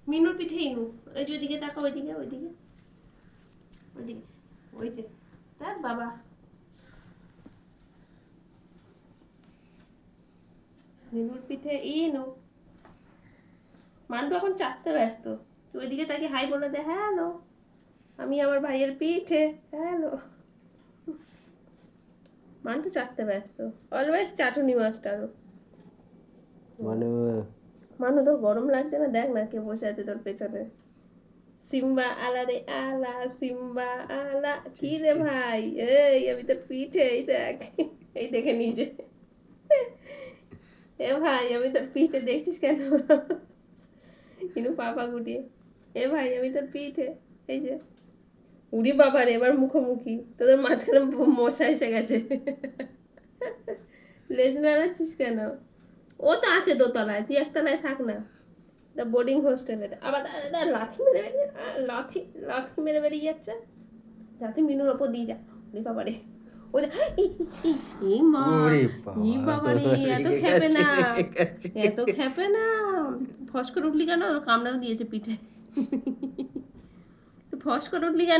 মিনুর পিঠে ইনু, ওই যে ওইদিকে তাকা, ওইদিকে ওইদিকে ওইদিকে, ওই যে তার বাবা মিনুর পিঠে ইনু। মান্টু এখন চাটতে ব্যস্ত, তুই ওইদিকে তাকে হাই বলে দে, হ্যালো আমি আমার ভাইয়ের পিঠে, হ্যালো। মান্টু চাটতে ব্যস্ত, অলওয়েজ চাটুনি মাস্টার। মানে মানু তোর গরম লাগছে না? দেখ না কে বসে আছে তোর পেছনে। সিম্বা আলা রে আলা, সিম্বা আলা। কি রে ভাই, এই আমি তোর পিঠে, এই দেখ, এই দেখে নিজে। এ ভাই আমি তোর পিঠে, দেখছিস কেন? ইনু পাপা গুটিয়ে, এ ভাই আমি তোর পিঠে, এই যে। উড়ি বাবার, এবার মুখোমুখি তোদের মাঝখানে মশা এসে গেছে। লেজ নাড়াচ্ছিস কেন? ও তো আছে দোতলায়, তুই একতলায় থাক না। এটা বোর্ডিং হোস্টেল, এটা আবার লাথি মেরে বেরিয়ে, লাথি লাথি মেরে বেরিয়ে যাচ্ছে। যাতে মিনুর ওপর দিয়ে যা, উড়ি বাবারে। ও এই মা, ওরে এই বাবারে, এত রেগে খেপে গেছে, না, রেগে গেছে। এত খেপে না। ফস করে উঠলি কেন? কামড়াও দিয়েছে পিঠে। ফস করে উঠলি কেন?